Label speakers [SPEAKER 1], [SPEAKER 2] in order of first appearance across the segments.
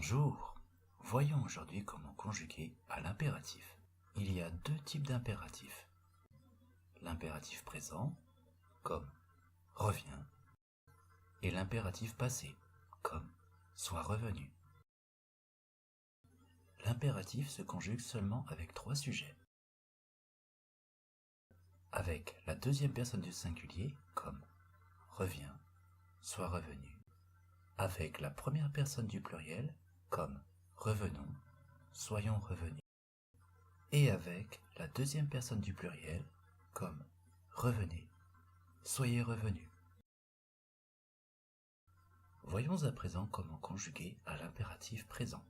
[SPEAKER 1] Bonjour. Voyons aujourd'hui comment conjuguer à l'impératif. Il y a deux types d'impératifs. L'impératif présent, comme reviens, et l'impératif passé, comme sois revenu. L'impératif se conjugue seulement avec trois sujets. Avec la deuxième personne du singulier, comme reviens, sois revenu. Avec la première personne du pluriel, comme revenons, soyons revenus. Et avec la deuxième personne du pluriel, comme revenez, soyez revenus. Voyons à présent comment conjuguer à l'impératif présent.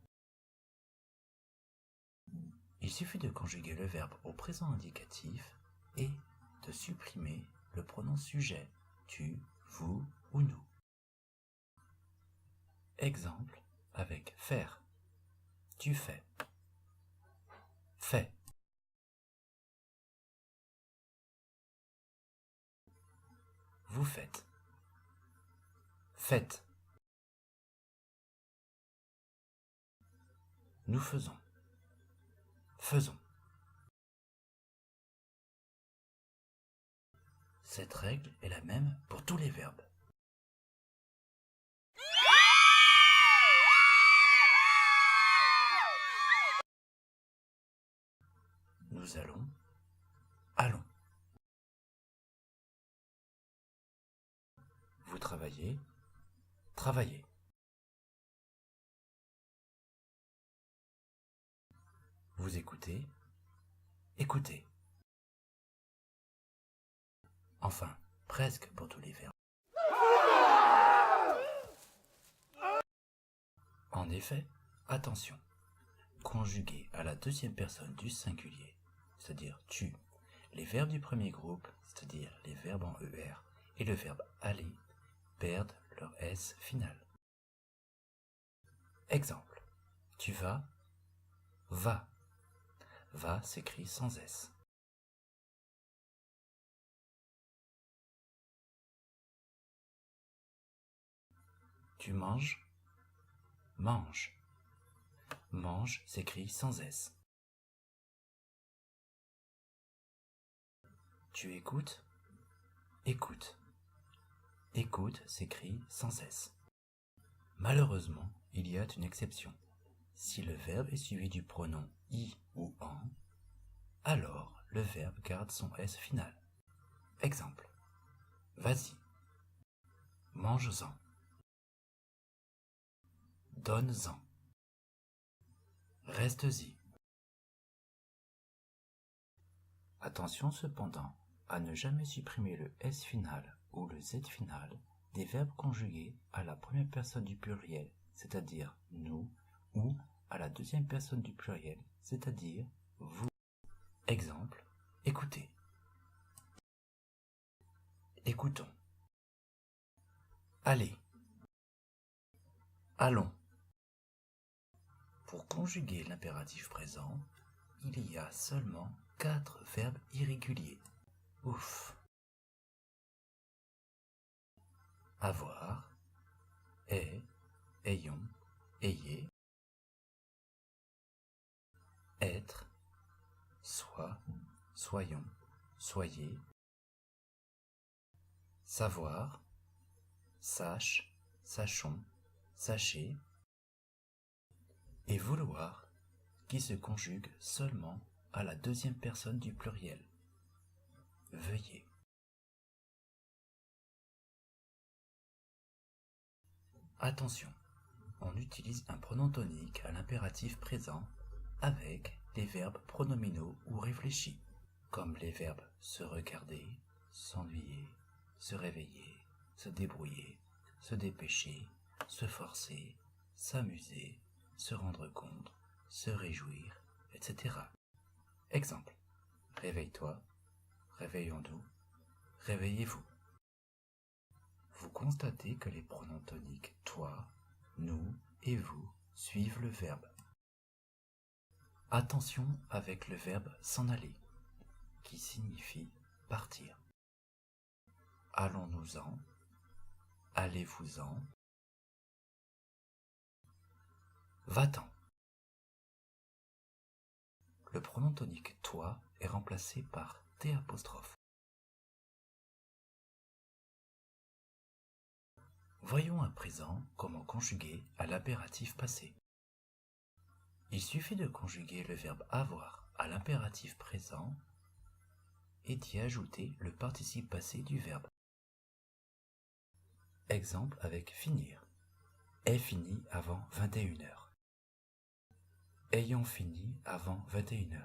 [SPEAKER 1] Il suffit de conjuguer le verbe au présent indicatif et de supprimer le pronom sujet, tu, vous ou nous. Exemple avec faire. Tu fais. Fais. Vous faites. Faites. Nous faisons. Faisons. Cette règle est la même pour tous les verbes. Nous allons. Allons. Vous travaillez. Travaillez. Vous écoutez. Écoutez. Enfin, presque pour tous les verbes. En effet, attention, conjuguer à la deuxième personne du singulier, c'est-à-dire tu, les verbes du premier groupe, c'est-à-dire les verbes en ER, et le verbe aller, perdent leur S final. Exemple, tu vas, va. Va s'écrit sans S. Tu manges, mange. Mange s'écrit sans S. Tu écoutes, écoute. Écoute s'écrit sans S. Malheureusement, il y a une exception. Si le verbe est suivi du pronom i ou en, alors le verbe garde son S final. Exemple. Vas-y. Mange-en. Donne-en. Reste-y. Attention cependant à ne jamais supprimer le S final ou le Z final des verbes conjugués à la première personne du pluriel, c'est-à-dire nous, ou à la deuxième personne du pluriel, c'est-à-dire vous. Exemple, écoutez. Écoutons. Allez. Allons. Pour conjuguer l'impératif présent, il y a seulement 4 verbes irréguliers. Ouf. Avoir, est, ayons, ayez. Être, soit, soyons, soyez. Savoir, sache, sachons, sachez. Et vouloir, qui se conjugue seulement à la deuxième personne du pluriel. Veuillez. Attention, on utilise un pronom tonique à l'impératif présent avec les verbes pronominaux ou réfléchis, comme les verbes se regarder, s'ennuyer, se réveiller, se débrouiller, se dépêcher, se forcer, s'amuser, se rendre compte, se réjouir, etc. Exemple. Réveille-toi, réveillons-nous, réveillez-vous. Vous constatez que les pronoms toniques toi, nous et vous suivent le verbe. Attention avec le verbe s'en aller, qui signifie partir. Allons-nous-en, allez-vous-en, Va-t'en. Le pronom tonique toi est remplacé par T'. Voyons à présent comment conjuguer à l'impératif passé. Il suffit de conjuguer le verbe avoir à l'impératif présent et d'y ajouter le participe passé du verbe. Exemple avec finir. Est fini avant 21h. Ayons fini avant 21h.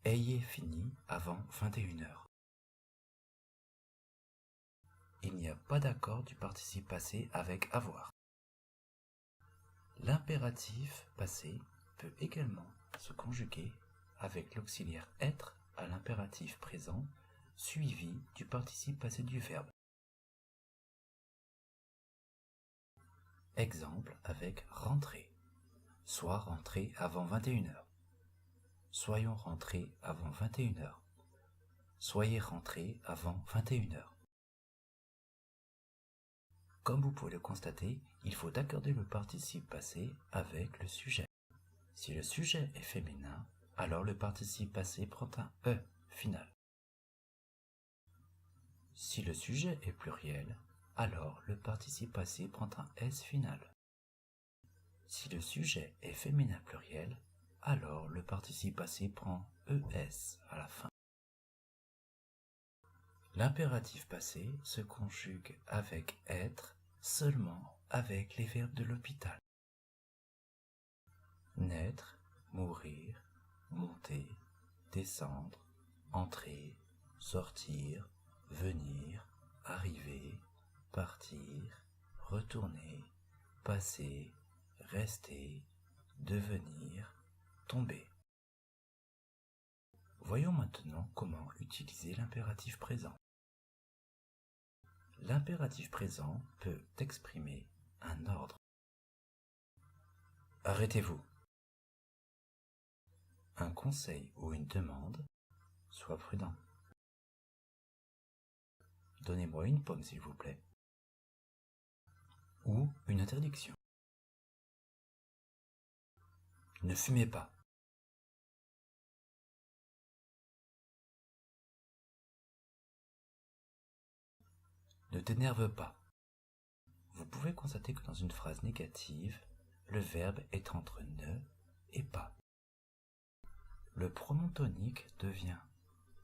[SPEAKER 1] Ayez fini avant 21h. Il n'y a pas d'accord du participe passé avec avoir. L'impératif passé peut également se conjuguer avec l'auxiliaire être à l'impératif présent suivi du participe passé du verbe. Exemple avec rentrer. Sois rentré avant 21h. Soyons rentrés avant 21h. Soyez rentrés avant 21h. Comme vous pouvez le constater, il faut accorder le participe passé avec le sujet. Si le sujet est féminin, alors le participe passé prend un E final. Si le sujet est pluriel, alors le participe passé prend un S final. Si le sujet est féminin pluriel, alors le participe passé prend ES à la fin. L'impératif passé se conjugue avec être seulement avec les verbes de l'hôpital. Naître, mourir, monter, descendre, entrer, sortir, venir, arriver, partir, retourner, passer, rester, devenir, tomber. Voyons maintenant comment utiliser l'impératif présent. L'impératif présent peut exprimer un ordre. Arrêtez-vous. Un conseil ou une demande, sois prudent. Donnez-moi une pomme s'il vous plaît. Ou une interdiction. Ne fumez pas. Ne t'énerve pas. Vous pouvez constater que dans une phrase négative, le verbe est entre ne et pas. Le pronom tonique devient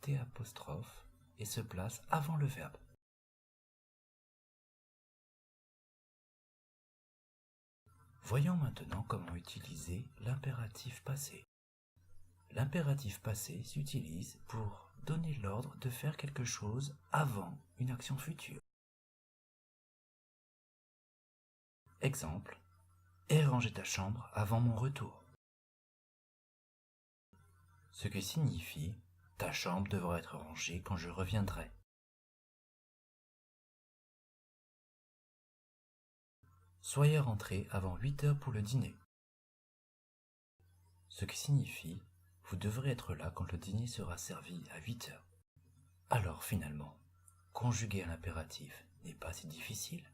[SPEAKER 1] T' et se place avant le verbe. Voyons maintenant comment utiliser l'impératif passé. L'impératif passé s'utilise pour donner l'ordre de faire quelque chose avant une action future. Exemple, aie rangé ta chambre avant mon retour. Ce qui signifie ta chambre devra être rangée quand je reviendrai. Soyez rentré avant 8h pour le dîner. Ce qui signifie vous devrez être là quand le dîner sera servi à 8h. Alors finalement, conjuguer à l'impératif n'est pas si difficile.